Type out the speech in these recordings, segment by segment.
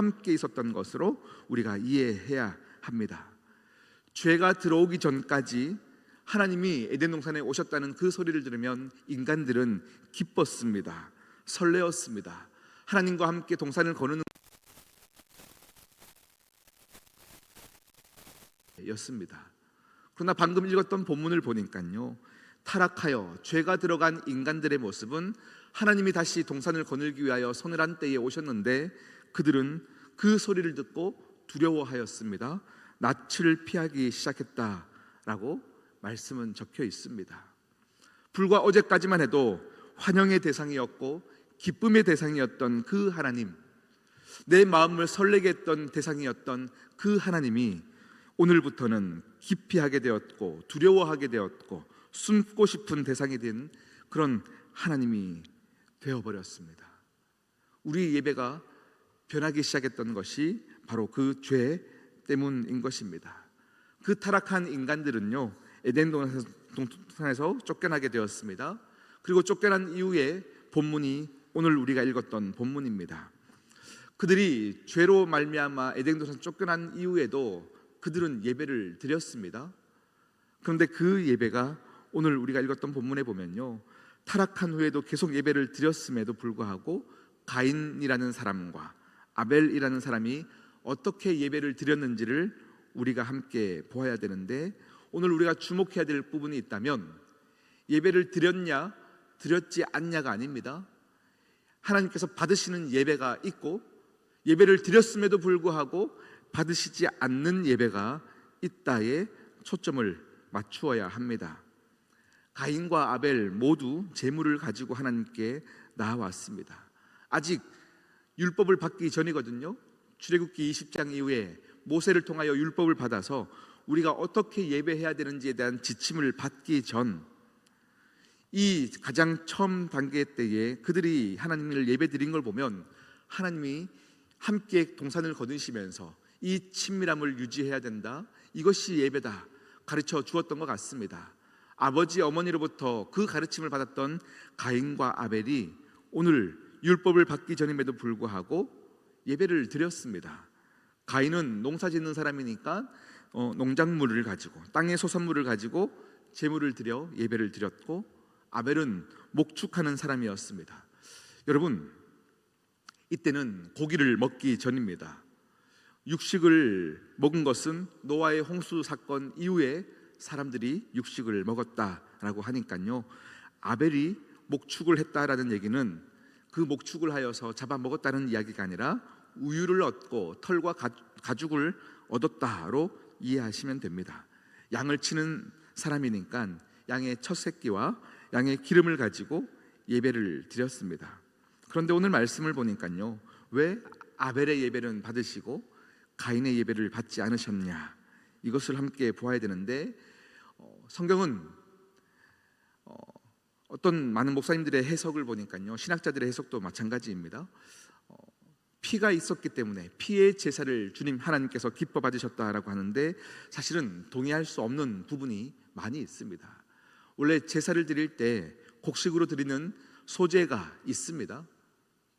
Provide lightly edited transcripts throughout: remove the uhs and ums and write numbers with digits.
함께 있었던 것으로 우리가 이해해야 합니다. 죄가 들어오기 전까지 하나님이 에덴 동산에 오셨다는 그 소리를 들으면 인간들은 기뻤습니다. 설레었습니다. 하나님과 함께 동산을 거느는 였습니다. 그러나 방금 읽었던 본문을 보니까요, 타락하여 죄가 들어간 인간들의 모습은 하나님이 다시 동산을 거닐기 위하여 서늘한 때에 오셨는데 그들은 그 소리를 듣고 두려워하였습니다. 낯을 피하기 시작했다라고 말씀은 적혀 있습니다. 불과 어제까지만 해도 환영의 대상이었고 기쁨의 대상이었던 그 하나님, 내 마음을 설레게 했던 대상이었던 그 하나님이 오늘부터는 기피하게 되었고 두려워하게 되었고 숨고 싶은 대상이 된 그런 하나님이 되어버렸습니다. 우리 예배가 변하기 시작했던 것이 바로 그 죄 때문인 것입니다. 그 타락한 인간들은요, 에덴 동산에서 쫓겨나게 되었습니다. 그리고 쫓겨난 이후에 본문이 오늘 우리가 읽었던 본문입니다. 그들이 죄로 말미암아 에덴 동산 쫓겨난 이후에도 그들은 예배를 드렸습니다. 그런데 그 예배가 오늘 우리가 읽었던 본문에 보면요, 타락한 후에도 계속 예배를 드렸음에도 불구하고 가인이라는 사람과 아벨이라는 사람이 어떻게 예배를 드렸는지를 우리가 함께 보아야 되는데, 오늘 우리가 주목해야 될 부분이 있다면 예배를 드렸냐 드렸지 않냐가 아닙니다. 하나님께서 받으시는 예배가 있고 예배를 드렸음에도 불구하고 받으시지 않는 예배가 있다에 초점을 맞추어야 합니다. 가인과 아벨 모두 제물을 가지고 하나님께 나아왔습니다. 아직 율법을 받기 전이거든요. 출애굽기 20장 이후에 모세를 통하여 율법을 받아서 우리가 어떻게 예배해야 되는지에 대한 지침을 받기 전, 이 가장 처음 단계 때에 그들이 하나님을 예배드린 걸 보면 하나님이 함께 동산을 거두시면서 이 친밀함을 유지해야 된다, 이것이 예배다 가르쳐 주었던 것 같습니다. 아버지 어머니로부터 그 가르침을 받았던 가인과 아벨이 오늘 율법을 받기 전임에도 불구하고 예배를 드렸습니다. 가인은 농사 짓는 사람이니까 농작물을 가지고 땅의 소산물을 가지고 제물을 드려 예배를 드렸고, 아벨은 목축하는 사람이었습니다. 여러분, 이때는 고기를 먹기 전입니다. 육식을 먹은 것은 노아의 홍수 사건 이후에 사람들이 육식을 먹었다라고 하니까요, 아벨이 목축을 했다라는 얘기는 그 목축을 하여서 잡아먹었다는 이야기가 아니라 우유를 얻고 털과 가죽을 얻었다로 이해하시면 됩니다. 양을 치는 사람이니까 양의 첫 새끼와 양의 기름을 가지고 예배를 드렸습니다. 그런데 오늘 말씀을 보니까요, 왜 아벨의 예배는 받으시고 가인의 예배를 받지 않으셨냐, 이것을 함께 보아야 되는데, 성경은 어떤 많은 목사님들의 해석을 보니까요, 신학자들의 해석도 마찬가지입니다. 피가 있었기 때문에 피의 제사를 주님 하나님께서 기뻐 받으셨다라고 하는데, 사실은 동의할 수 없는 부분이 많이 있습니다. 원래 제사를 드릴 때 곡식으로 드리는 소제가 있습니다.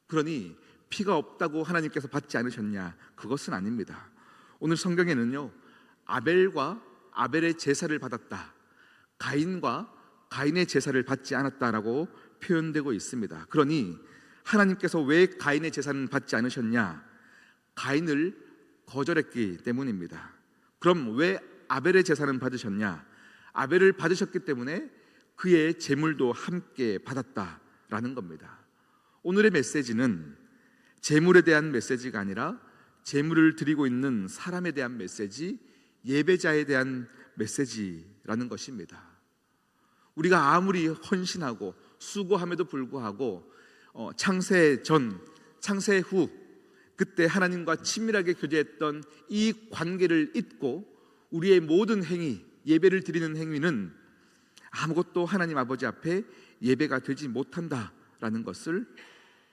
그러니 피가 없다고 하나님께서 받지 않으셨냐, 그것은 아닙니다. 오늘 성경에는요, 아벨과 아벨의 제사를 받았다, 가인과 가인의 제사를 받지 않았다라고 표현되고 있습니다. 그러니 하나님께서 왜 가인의 제사는 받지 않으셨냐? 가인을 거절했기 때문입니다. 그럼 왜 아벨의 제사는 받으셨냐? 아벨을 받으셨기 때문에 그의 제물도 함께 받았다라는 겁니다. 오늘의 메시지는 제물에 대한 메시지가 아니라 제물을 드리고 있는 사람에 대한 메시지, 예배자에 대한 메시지라는 것입니다. 우리가 아무리 헌신하고 수고함에도 불구하고 창세 전, 창세 후 그때 하나님과 친밀하게 교제했던 이 관계를 잊고 우리의 모든 행위, 예배를 드리는 행위는 아무것도 하나님 아버지 앞에 예배가 되지 못한다라는 것을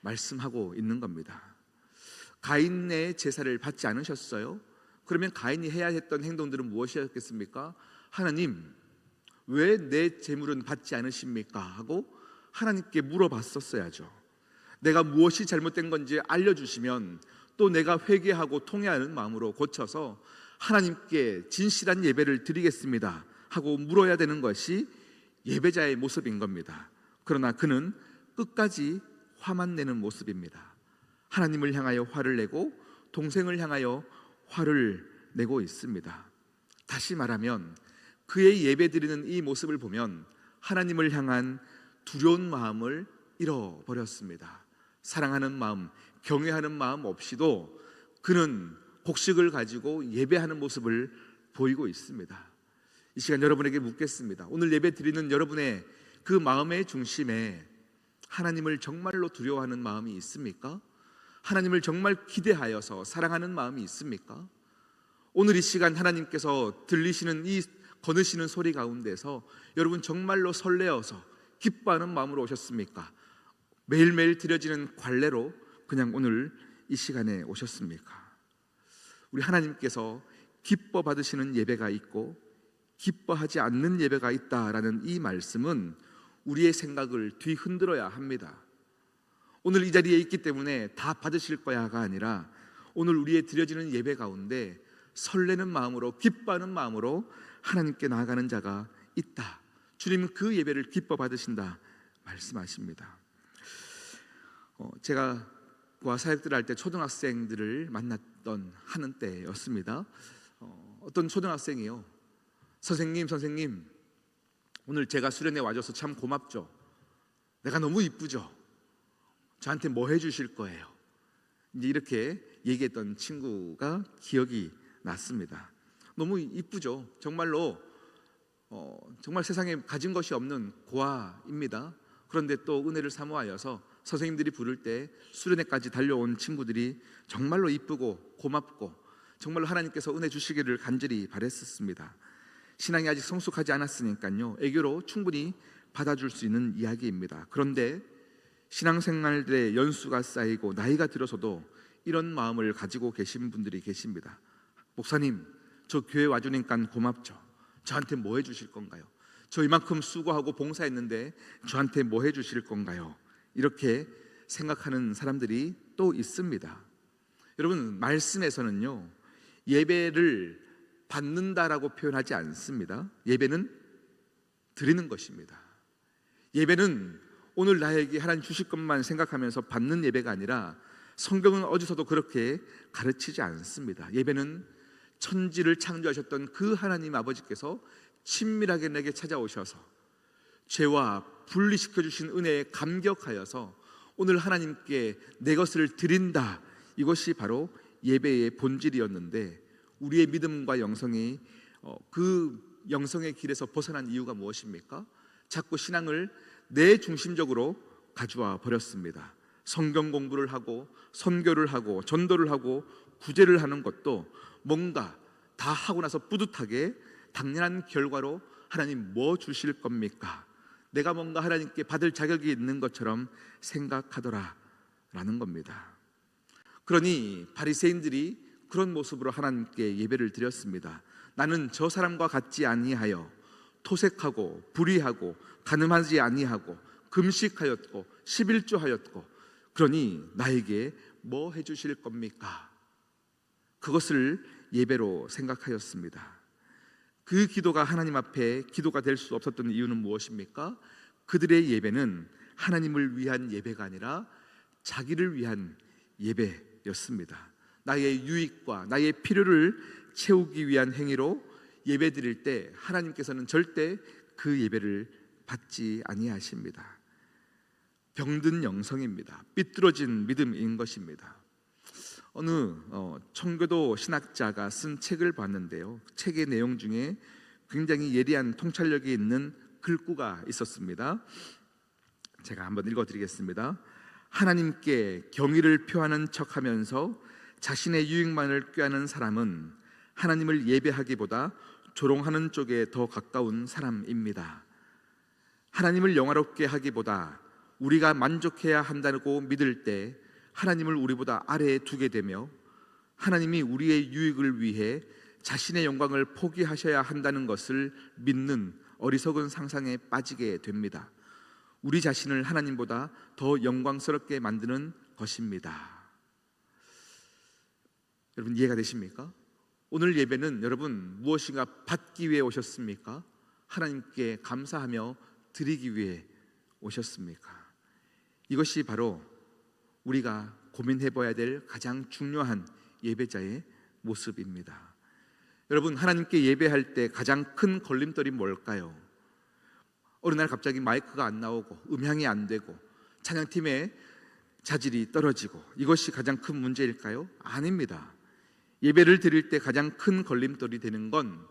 말씀하고 있는 겁니다. 가인의 제사를 받지 않으셨어요? 그러면 가인이 해야 했던 행동들은 무엇이었겠습니까? 하나님, 왜 내 제물은 받지 않으십니까? 하고 하나님께 물어봤었어야죠. 내가 무엇이 잘못된 건지 알려주시면 또 내가 회개하고 통회하는 마음으로 고쳐서 하나님께 진실한 예배를 드리겠습니다 하고 물어야 되는 것이 예배자의 모습인 겁니다. 그러나 그는 끝까지 화만 내는 모습입니다. 하나님을 향하여 화를 내고 동생을 향하여 화를 내고 있습니다. 다시 말하면 그의 예배드리는 이 모습을 보면 하나님을 향한 두려운 마음을 잃어버렸습니다. 사랑하는 마음, 경외하는 마음 없이도 그는 곡식을 가지고 예배하는 모습을 보이고 있습니다. 이 시간 여러분에게 묻겠습니다. 오늘 예배 드리는 여러분의 그 마음의 중심에 하나님을 정말로 두려워하는 마음이 있습니까? 하나님을 정말 기대하여서 사랑하는 마음이 있습니까? 오늘 이 시간 하나님께서 들리시는 이 거느시는 소리 가운데서 여러분 정말로 설레어서 기뻐하는 마음으로 오셨습니까? 매일매일 드려지는 관례로 그냥 오늘 이 시간에 오셨습니까? 우리 하나님께서 기뻐 받으시는 예배가 있고 기뻐하지 않는 예배가 있다라는 이 말씀은 우리의 생각을 뒤흔들어야 합니다. 오늘 이 자리에 있기 때문에 다 받으실 거야가 아니라 오늘 우리의 드려지는 예배 가운데 설레는 마음으로 기뻐하는 마음으로 하나님께 나아가는 자가 있다. 주님은 그 예배를 기뻐 받으신다 말씀하십니다. 제가 사역들을 할 때 초등학생들을 만났던 하는 때였습니다. 어떤 초등학생이요, 선생님 오늘 제가 수련회 와줘서 참 고맙죠. 내가 너무 이쁘죠. 저한테 뭐 해주실 거예요? 이제 이렇게 얘기했던 친구가 기억이 났습니다. 너무 이쁘죠. 정말로 정말 세상에 가진 것이 없는 고아입니다. 그런데 또 은혜를 사모하여서 선생님들이 부를 때 수련회까지 달려온 친구들이 정말로 이쁘고 고맙고 정말로 하나님께서 은혜 주시기를 간절히 바랬었습니다. 신앙이 아직 성숙하지 않았으니까요, 애교로 충분히 받아줄 수 있는 이야기입니다. 그런데 신앙생활의 연수가 쌓이고 나이가 들어서도 이런 마음을 가지고 계신 분들이 계십니다. 목사님, 저 교회 와주니까 고맙죠. 저한테 뭐 해주실 건가요? 저 이만큼 수고하고 봉사했는데 저한테 뭐 해주실 건가요? 이렇게 생각하는 사람들이 또 있습니다. 여러분, 말씀에서는요, 예배를 받는다라고 표현하지 않습니다. 예배는 드리는 것입니다. 예배는 오늘 나에게 하나님 주실 것만 생각하면서 받는 예배가 아니라 성경은 어디서도 그렇게 가르치지 않습니다. 예배는 천지를 창조하셨던 그 하나님 아버지께서 친밀하게 내게 찾아오셔서 죄와 분리시켜 주신 은혜에 감격하여서 오늘 하나님께 내 것을 드린다, 이것이 바로 예배의 본질이었는데 우리의 믿음과 영성이 그 영성의 길에서 벗어난 이유가 무엇입니까? 자꾸 신앙을 내 중심적으로 가져와 버렸습니다. 성경 공부를 하고 선교를 하고 전도를 하고 구제를 하는 것도 뭔가 다 하고 나서 뿌듯하게 당연한 결과로 하나님 뭐 주실 겁니까? 내가 뭔가 하나님께 받을 자격이 있는 것처럼 생각하더라라는 겁니다. 그러니 바리새인들이 그런 모습으로 하나님께 예배를 드렸습니다. 나는 저 사람과 같지 아니하여 토색하고 불의하고 간음하지 아니하고 금식하였고 11조하였고 그러니 나에게 뭐 해주실 겁니까? 그것을 예배로 생각하였습니다. 그 기도가 하나님 앞에 기도가 될 수 없었던 이유는 무엇입니까? 그들의 예배는 하나님을 위한 예배가 아니라 자기를 위한 예배였습니다. 나의 유익과 나의 필요를 채우기 위한 행위로 예배 드릴 때 하나님께서는 절대 그 예배를 받지 아니하십니다. 병든 영성입니다. 삐뚤어진 믿음인 것입니다. 어느 청교도 신학자가 쓴 책을 봤는데요, 책의 내용 중에 굉장히 예리한 통찰력이 있는 글구가 있었습니다. 제가 한번 읽어드리겠습니다. 하나님께 경의를 표하는 척하면서 자신의 유익만을 꾀하는 사람은 하나님을 예배하기보다 조롱하는 쪽에 더 가까운 사람입니다. 하나님을 영화롭게 하기보다 우리가 만족해야 한다고 믿을 때 하나님을 우리보다 아래에 두게 되며 하나님이 우리의 유익을 위해 자신의 영광을 포기하셔야 한다는 것을 믿는 어리석은 상상에 빠지게 됩니다. 우리 자신을 하나님보다 더 영광스럽게 만드는 것입니다. 여러분 이해가 되십니까? 오늘 예배는 여러분 무엇인가 받기 위해 오셨습니까? 하나님께 감사하며 드리기 위해 오셨습니까? 이것이 바로 우리가 고민해 봐야 될 가장 중요한 예배자의 모습입니다. 여러분, 하나님께 예배할 때 가장 큰 걸림돌이 뭘까요? 어느 날 갑자기 마이크가 안 나오고 음향이 안 되고 찬양팀의 자질이 떨어지고 이것이 가장 큰 문제일까요? 아닙니다. 예배를 드릴 때 가장 큰 걸림돌이 되는 건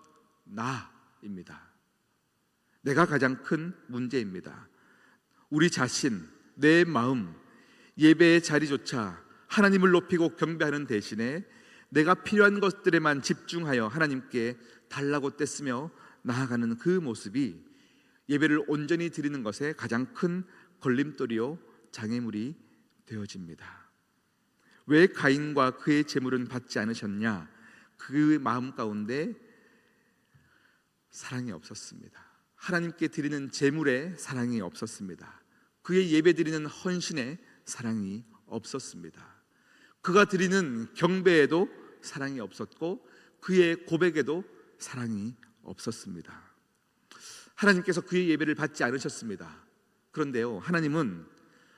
나입니다. 내가 가장 큰 문제입니다. 우리 자신, 내 마음, 예배의 자리조차 하나님을 높이고 경배하는 대신에 내가 필요한 것들에만 집중하여 하나님께 달라고 떼쓰며 나아가는 그 모습이 예배를 온전히 드리는 것에 가장 큰 걸림돌이요 장애물이 되어집니다. 왜 가인과 그의 제물은 받지 않으셨냐? 그 마음 가운데 사랑이 없었습니다. 하나님께 드리는 제물에 사랑이 없었습니다. 그의 예배 드리는 헌신에 사랑이 없었습니다. 그가 드리는 경배에도 사랑이 없었고 그의 고백에도 사랑이 없었습니다. 하나님께서 그의 예배를 받지 않으셨습니다. 그런데요, 하나님은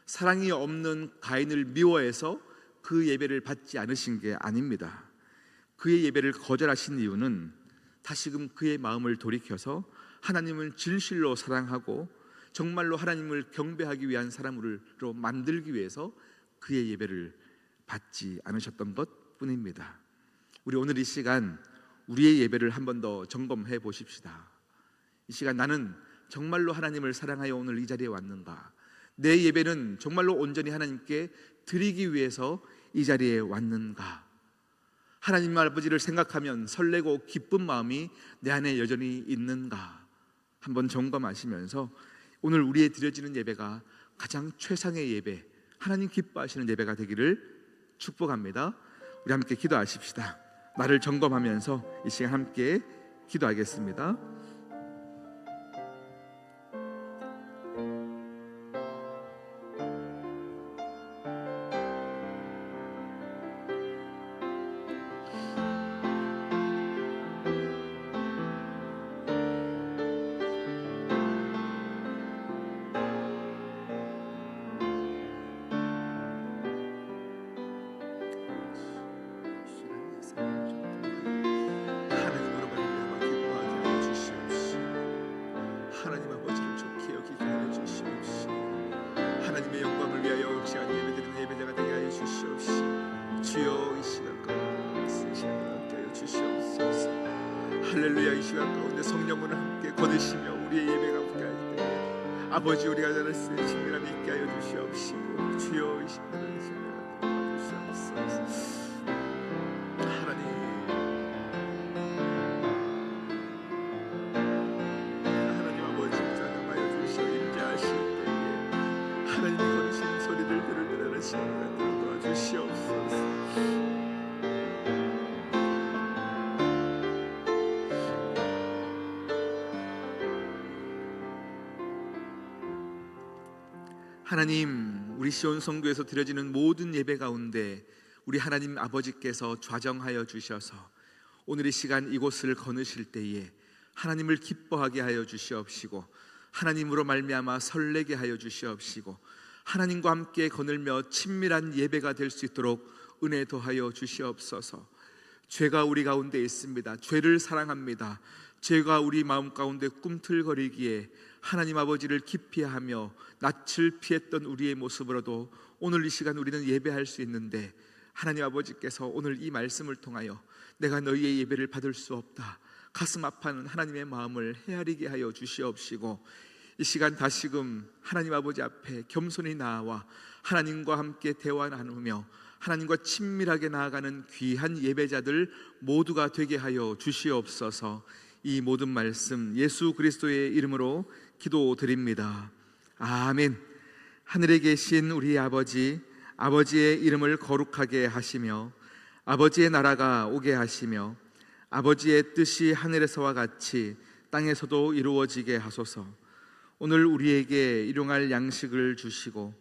사랑이 없는 가인을 미워해서 그 예배를 받지 않으신 게 아닙니다. 그의 예배를 거절하신 이유는 다시금 그의 마음을 돌이켜서 하나님을 진실로 사랑하고 정말로 하나님을 경배하기 위한 사람으로 만들기 위해서 그의 예배를 받지 않으셨던 것 뿐입니다. 우리 오늘 이 시간 우리의 예배를 한 번 더 점검해 보십시다. 이 시간 나는 정말로 하나님을 사랑하여 오늘 이 자리에 왔는가? 내 예배는 정말로 온전히 하나님께 드리기 위해서 이 자리에 왔는가? 하나님 아버지를 생각하면 설레고 기쁜 마음이 내 안에 여전히 있는가? 한번 점검하시면서 오늘 우리의 드려지는 예배가 가장 최상의 예배, 하나님 기뻐하시는 예배가 되기를 축복합니다. 우리 함께 기도하십시다. 나를 점검하면서 이 시간 함께 기도하겠습니다. 하나님 아버지를 좋게 여기게 하여 주시옵시고 하나님의 영광을 위하여 시간 예배드리는 예배자가 되게 하여 주시옵시고 주여 이 시간 가운데 쓰시는 함께 하여 주시옵소서. 할렐루야. 이 시간 가운데 성령을 함께 거두시며 우리의 예배가 함께 할 때 아버지 우리가 나를 쓰는 친밀함이 있게 하여 주시옵시고 주여 이 시간을 주시옵소서. 하나님, 우리 시온 성교에서 드려지는 모든 예배 가운데 우리 하나님 아버지께서 좌정하여 주셔서 오늘 이 시간 이곳을 거느실 때에 하나님을 기뻐하게 하여 주시옵시고 하나님으로 말미암아 설레게 하여 주시옵시고 하나님과 함께 거닐며 친밀한 예배가 될 수 있도록 은혜 더하여 주시옵소서. 죄가 우리 가운데 있습니다. 죄를 사랑합니다. 죄가 우리 마음 가운데 꿈틀거리기에 하나님 아버지를 기피하며 낯을 피했던 우리의 모습으로도 오늘 이 시간 우리는 예배할 수 있는데 하나님 아버지께서 오늘 이 말씀을 통하여 내가 너희의 예배를 받을 수 없다, 가슴 아파하는 하나님의 마음을 헤아리게 하여 주시옵시고 이 시간 다시금 하나님 아버지 앞에 겸손히 나와 하나님과 함께 대화 나누며 하나님과 친밀하게 나아가는 귀한 예배자들 모두가 되게 하여 주시옵소서. 이 모든 말씀 예수 그리스도의 이름으로 기도드립니다. 아멘. 하늘에 계신 우리 아버지, 아버지의 이름을 거룩하게 하시며 아버지의 나라가 오게 하시며 아버지의 뜻이 하늘에서와 같이 땅에서도 이루어지게 하소서. 오늘 우리에게 일용할 양식을 주시고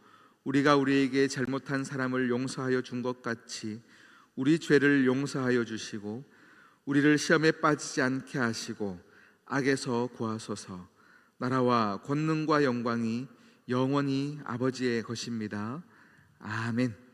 우리가 우리에게 잘못한 사람을 용서하여 준 것 같이 우리 죄를 용서하여 주시고 우리를 시험에 빠지지 않게 하시고 악에서 구하소서. 나라와 권능과 영광이 영원히 아버지의 것입니다. 아멘.